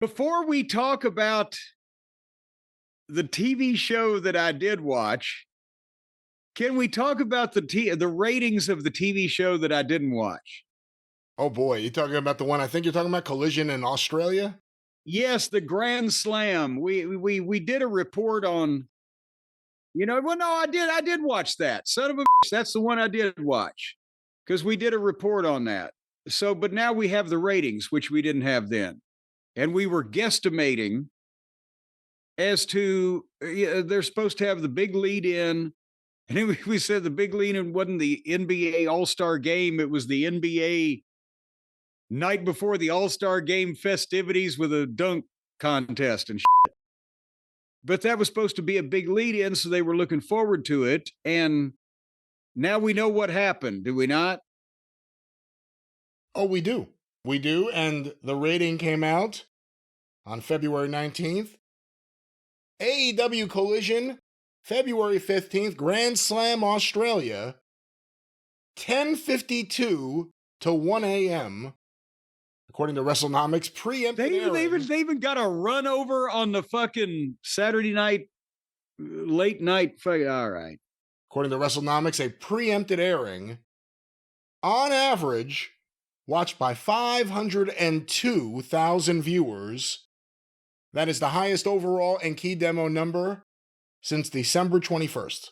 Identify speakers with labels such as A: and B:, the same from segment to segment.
A: Before we talk about the TV show that I did watch, can we talk about the ratings of the TV show that I didn't watch?
B: Oh boy, you're talking about the one I think you're talking about, Collision in Australia?
A: Yes, the Grand Slam. We did a report on. Well, no, I did watch that. Son of a bitch, that's the one I did watch because we did a report on that. So, but now we have the ratings, which we didn't have then, and we were guesstimating as to they're supposed to have the big lead in. And then we said the big lead in wasn't the NBA All Star game, it was the NBA night before the All Star game festivities with a dunk contest and shit. But that was supposed to be a big lead in, so they were looking forward to it. And now we know what happened, do we not?
B: Oh, we do. We do. And the rating came out on February 19th. AEW Collision, February 15th, Grand Slam Australia, 10:52 to 1 a.m. According to WrestleNomics, preempted
A: They even got a run over on the fucking Saturday night, late night. All right.
B: According to WrestleNomics, a preempted airing, on average, watched by 502,000 viewers. That is the highest overall and key demo number since December 21st.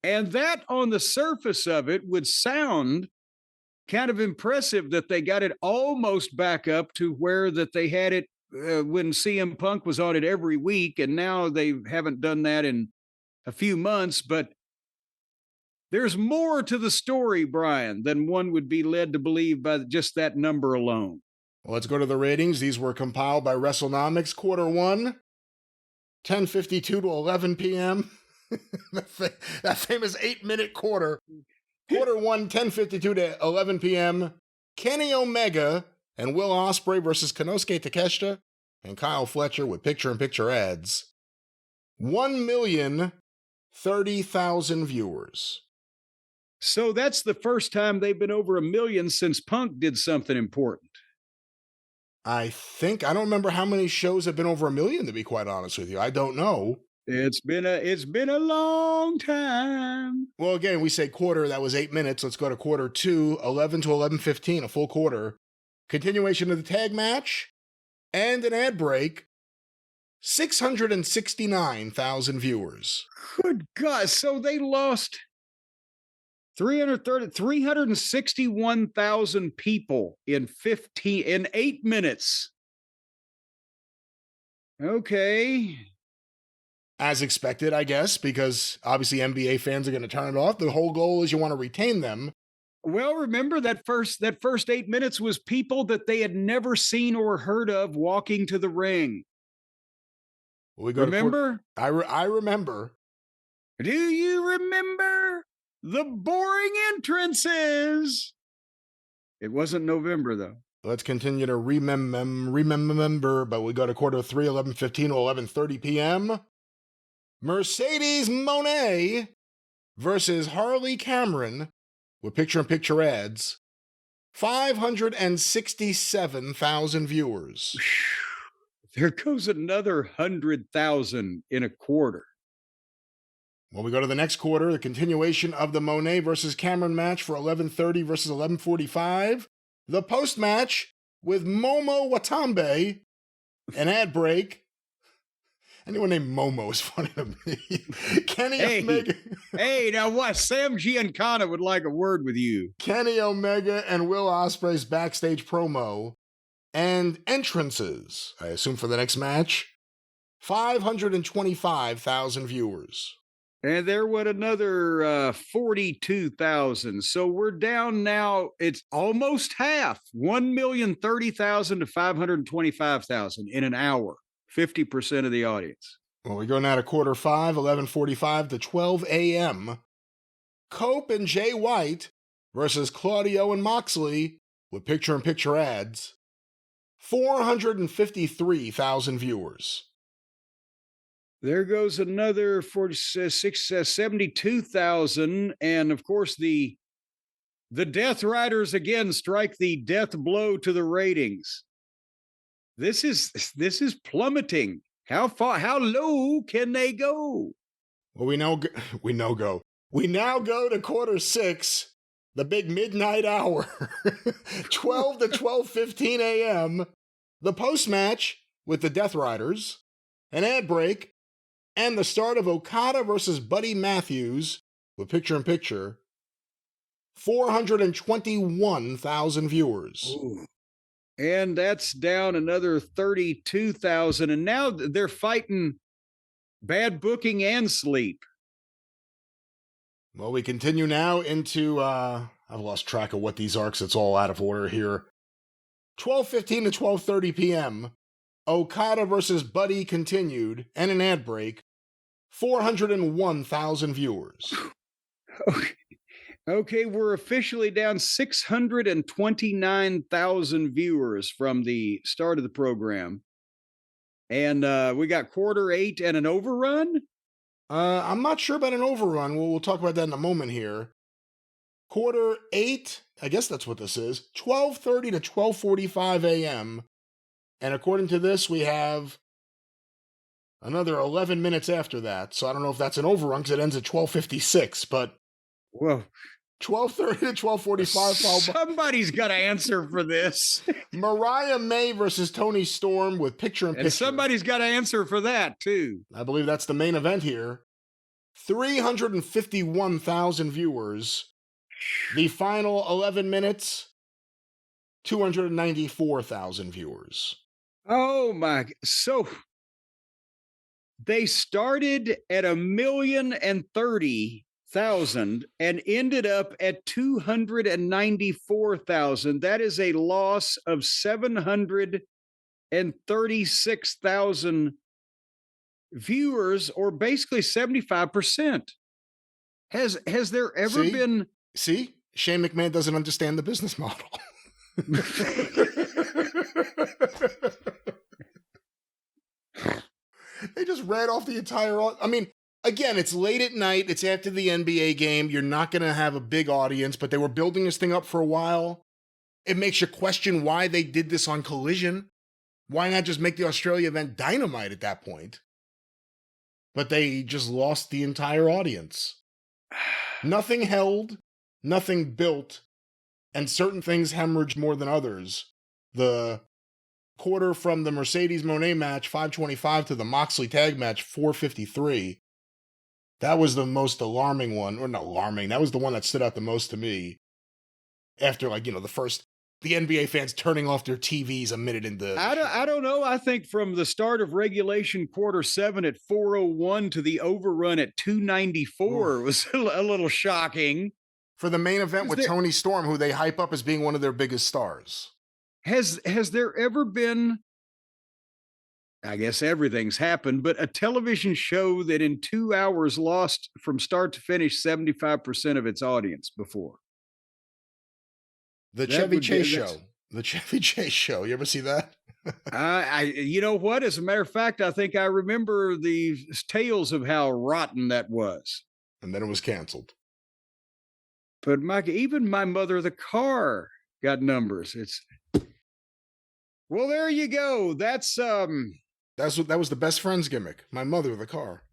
A: And that, on the surface of it, would sound kind of impressive that they got it almost back up to where that they had it when CM Punk was on it every week, and now they haven't done that in a few months. But there's more to the story, Brian, than one would be led to believe by just that number alone.
B: Well, let's go to the ratings. These were compiled by WrestleNomics. Quarter one, 10:52 to 11 p.m. that famous 8-minute quarter. Quarter one, 10:52 to 11 p.m. Kenny Omega and Will Ospreay versus Konosuke Takeshita and Kyle Fletcher with picture-in-picture ads. 1,030,000 viewers.
A: So that's the first time they've been over 1 million since Punk did something important.
B: I don't remember how many shows have been over 1 million, to be quite honest with you. I don't know.
A: It's been a long time.
B: Well, again, we say quarter, that was 8 minutes. Let's go to quarter two, 11 to 11:15, a full quarter. Continuation of the tag match and an ad break. 669,000 viewers.
A: Good God. So they lost 361,000 people in 8 minutes. Okay.
B: As expected, I guess, because obviously NBA fans are going to turn it off. The whole goal is you want to retain them.
A: Well, remember that first 8 minutes was people that they had never seen or heard of walking to the ring. Remember?
B: I remember.
A: Do you remember the boring entrances? It wasn't November, though.
B: Let's continue to remember, but we go to quarter three, 11:15 to 11:30 p.m. Mercedes Moné versus Harley Cameron with picture-in-picture ads. 567,000 viewers.
A: There goes another 100,000 in a quarter.
B: Well, we go to the next quarter, the continuation of the Moné versus Cameron match for 11:30 versus 11:45. The post-match with Momo Watanabe, an ad break. Anyone named Momo is funny to me. Kenny Omega.
A: Hey, now what? Sam Giancana would like a word with you.
B: Kenny Omega and Will Ospreay's backstage promo and entrances, I assume for the next match. 525,000 viewers.
A: And there went another 42,000. So we're down now. It's almost half. 1,030,000 to 525,000 in an hour. 50% of the audience.
B: Well, we go now to quarter five, 11:45 to 12 a.m. Cope and Jay White versus Claudio and Moxley with picture-in-picture ads. 453,000 viewers.
A: There goes another 72,000. And of course, the Death Riders again strike the death blow to the ratings. This is plummeting. How low can they go?
B: Well, we now go to quarter 6, the big midnight hour, 12 to 12:15 a.m. The post match with the Death Riders, an ad break, and the start of Okada versus Buddy Matthews with picture-in-picture. 421,000 viewers.
A: Ooh. And that's down another 32,000. And now they're fighting bad booking and sleep.
B: Well, we continue now into, I've lost track of what these are because it's all out of order here. 12:15 to 12:30 p.m. Okada versus Buddy continued, and an ad break. 401,000 viewers.
A: Okay, we're officially down 629,000 viewers from the start of the program. And we got quarter 8 and an overrun?
B: I'm not sure about an overrun. We'll talk about that in a moment here. Quarter 8, I guess that's what this is, 12:30 to 12:45 a.m. And according to this, we have another 11 minutes after that. So I don't know if that's an overrun because it ends at 12:56, but...
A: Well,
B: 12:30 to 12:45.
A: Somebody's got to answer for this.
B: Mariah May versus Toni Storm with picture-in-picture.
A: And somebody's got to answer for that, too.
B: I believe that's the main event here. 351,000 viewers. The final 11 minutes, 294,000 viewers.
A: Oh, my. So they started at 1,030,000 and ended up at 294,000. That is a loss of 736,000 viewers, or basically 75%. Has there ever been?
B: See, Shane McMahon doesn't understand the business model. They just read off the entire. I mean, again, it's late at night. It's after the NBA game. You're not going to have a big audience, but they were building this thing up for a while. It makes you question why they did this on Collision. Why not just make the Australia event Dynamite at that point? But they just lost the entire audience. Nothing held, nothing built, and certain things hemorrhaged more than others. The quarter from the Mercedes Moné match, 525, to the Moxley tag match, 453. That was the most alarming one. Or not alarming, that was the one that stood out the most to me. After, the NBA fans turning off their TVs a minute into...
A: I don't know. I think from the start of regulation quarter 7 at 401 to the overrun at 294 was a little shocking.
B: For the main event with Toni Storm, who they hype up as being one of their biggest stars.
A: Has there ever been, I guess everything's happened, but a television show that in 2 hours lost from start to finish 75% of its audience before?
B: The Chevy Chase show. The Chevy Chase show. You ever see that?
A: You know what? As a matter of fact, I think I remember the tales of how rotten that was.
B: And then it was canceled.
A: But Mike, even My Mother the Car got numbers. Well, there you go. That
B: was the best friend's gimmick. My Mother the Car.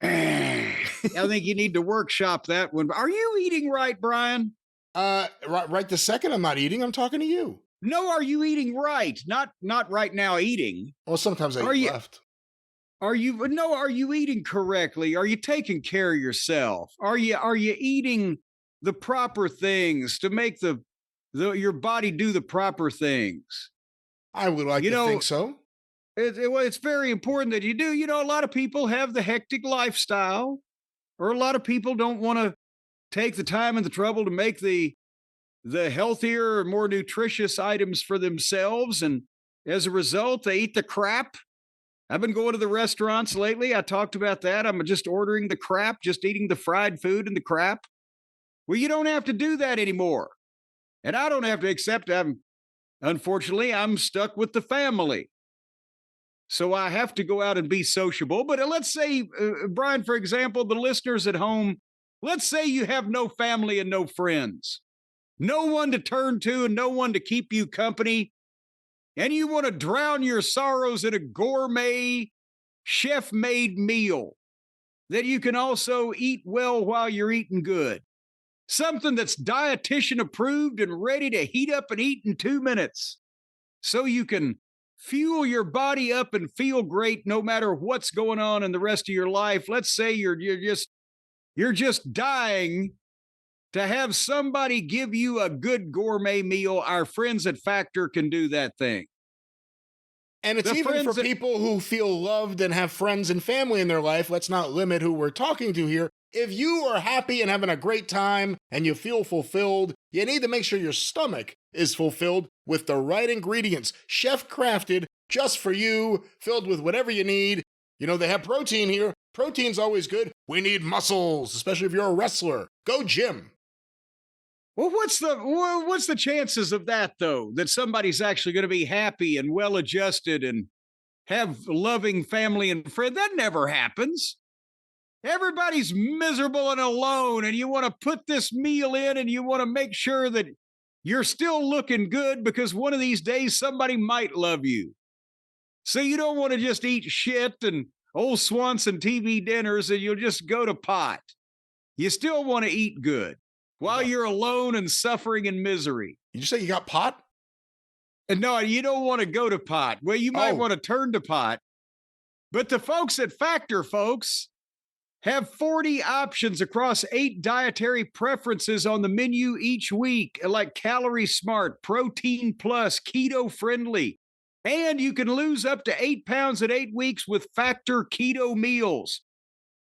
A: I think you need to workshop that one. Are you eating right, Brian?
B: Right this second, I'm not eating. I'm talking to you.
A: No, are you eating right? Not right now eating.
B: Well, sometimes I eat left.
A: Are you eating correctly? Are you taking care of yourself? Are you eating the proper things to make your body do the proper things?
B: I would like to think so.
A: It's very important that you do. A lot of people have the hectic lifestyle, or a lot of people don't want to take the time and the trouble to make the healthier, more nutritious items for themselves. And as a result, they eat the crap. I've been going to the restaurants lately. I talked about that. I'm just ordering the crap, just eating the fried food and the crap. Well, you don't have to do that anymore. And I don't have to accept unfortunately, I'm stuck with the family. So I have to go out and be sociable. But let's say, Brian, for example, the listeners at home, let's say you have no family and no friends. no one to turn to and no one to keep you company, and you want to drown your sorrows in a gourmet, chef-made meal that you can also eat well while you're eating good. Something that's dietitian approved and ready to heat up and eat in 2 minutes so you can fuel your body up and feel great no matter what's going on in the rest of your life. Let's say you're just dying to have somebody give you a good gourmet meal. Our friends at Factor can do that thing.
B: And it's even for people who feel loved and have friends and family in their life. Let's not limit who we're talking to here. If you are happy and having a great time and you feel fulfilled, you need to make sure your stomach is fulfilled with the right ingredients, chef crafted just for you, filled with whatever you need. You know, they have protein here. Protein's always good. We need muscles, especially if you're a wrestler. Go gym.
A: Well, what's the chances of that, though, that somebody's actually going to be happy and well-adjusted and have loving family and friends? That never happens. Everybody's miserable and alone, and you want to put this meal in and you want to make sure that you're still looking good because one of these days somebody might love you. So you don't want to just eat shit and old Swanson TV dinners and you'll just go to pot. You still want to eat good while you're alone and suffering in misery.
B: Did you say you got pot?
A: And no, you don't want to go to pot. Well, you might want to turn to pot. But the folks at Factor, folks, have 40 options across 8 dietary preferences on the menu each week, like Calorie Smart, Protein Plus, Keto Friendly. And you can lose up to 8 pounds in 8 weeks with Factor Keto Meals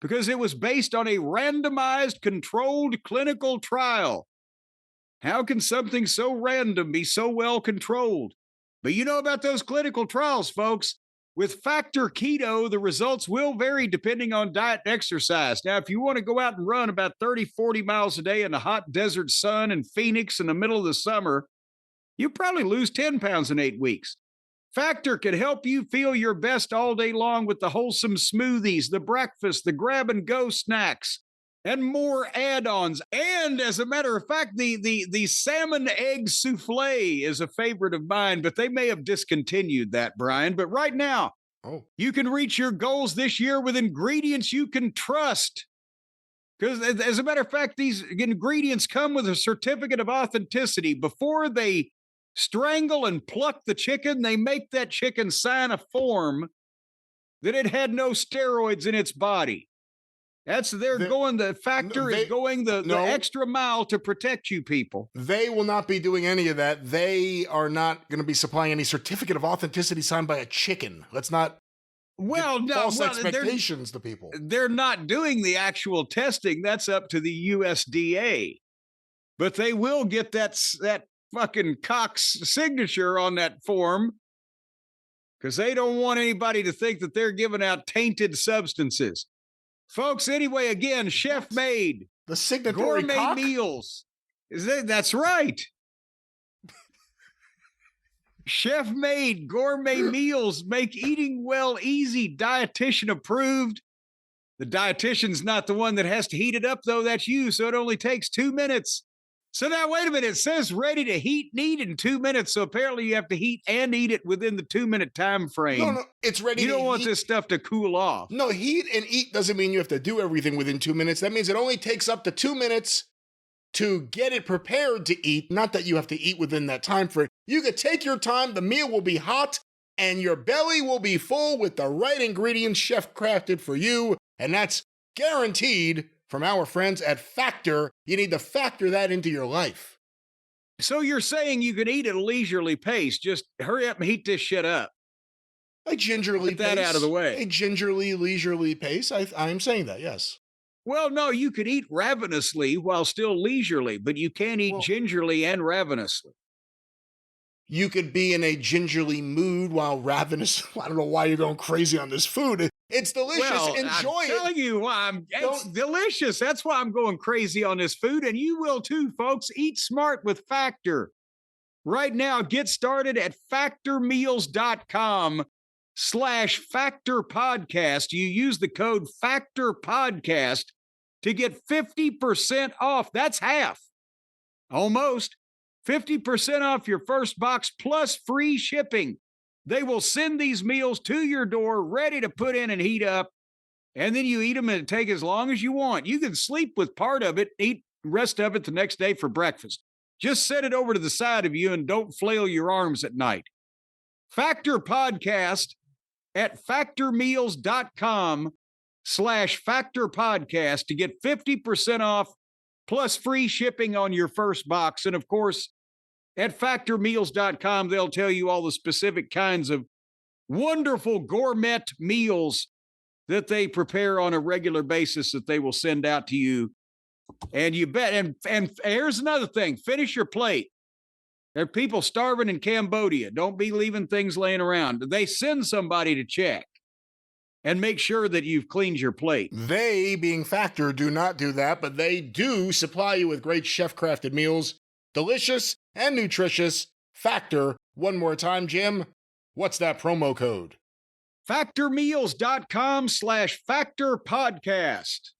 A: because it was based on a randomized, controlled clinical trial. How can something so random be so well controlled? But you know about those clinical trials, folks. With Factor Keto, the results will vary depending on diet and exercise. Now, if you want to go out and run about 30, 40 miles a day in the hot desert sun in Phoenix in the middle of the summer, you'll probably lose 10 pounds in 8 weeks. Factor can help you feel your best all day long with the wholesome smoothies, the breakfast, the grab-and-go snacks, and more add-ons. And as a matter of fact, the salmon egg souffle is a favorite of mine, but they may have discontinued that, Brian. But right now, you can reach your goals this year with ingredients you can trust. Because as a matter of fact, these ingredients come with a certificate of authenticity. Before they strangle and pluck the chicken, they make that chicken sign a form that it had no steroids in its body. The Factor is going the extra mile to protect you people.
B: They will not be doing any of that. They are not going to be supplying any certificate of authenticity signed by a chicken. Let's not false expectations to people.
A: They're not doing the actual testing. That's up to the USDA. But they will get that fucking Cox signature on that form because they don't want anybody to think that they're giving out tainted substances. Folks, anyway, again, chef-made,
B: the signatory
A: gourmet
B: cock?
A: meals. That's right. Chef-made gourmet meals make eating well easy, dietitian approved. The dietitian's not the one that has to heat it up, though. That's you, so it only takes 2 minutes. So now, wait a minute. It says ready to heat and eat in 2 minutes. So apparently you have to heat and eat it within the 2-minute time frame.
B: No, it's ready to heat.
A: You don't want this stuff to cool off.
B: No, heat and eat doesn't mean you have to do everything within 2 minutes. That means it only takes up to 2 minutes to get it prepared to eat. Not that you have to eat within that time frame. You could take your time. The meal will be hot and your belly will be full with the right ingredients chef crafted for you. And that's guaranteed from our friends at Factor. You need to factor that into your life.
A: So you're saying you can eat at a leisurely pace. Just hurry up and heat this shit up.
B: A gingerly
A: pace. Get that out of the way.
B: A gingerly, leisurely pace. I'm saying that, yes.
A: Well, no, you could eat ravenously while still leisurely, but you can't eat gingerly and ravenously.
B: You could be in a gingerly mood while ravenous. I don't know why you're going crazy on this food. It's delicious. Enjoy it.
A: I'm telling you why it's delicious. That's why I'm going crazy on this food. And you will too, folks. Eat smart with Factor. Right now, get started at factormeals.com/factorpodcast. You use the code factorpodcast to get 50% off. That's half. Almost 50% off your first box plus free shipping. They will send these meals to your door ready to put in and heat up. And then you eat them and take as long as you want. You can sleep with part of it, eat the rest of it the next day for breakfast. Just set it over to the side of you and don't flail your arms at night. Factor Podcast at factormeals.com/Factor Podcast to get 50% off plus free shipping on your first box. And of course, at factormeals.com, they'll tell you all the specific kinds of wonderful gourmet meals that they prepare on a regular basis that they will send out to you. And you bet. And here's another thing. Finish your plate. There are people starving in Cambodia. Don't be leaving things laying around. They send somebody to check and make sure that you've cleaned your plate.
B: They, being Factor, do not do that, but they do supply you with great chef-crafted meals. Delicious and nutritious. Factor. One more time, Jim. What's that promo code?
A: Factormeals.com/Factor Podcast.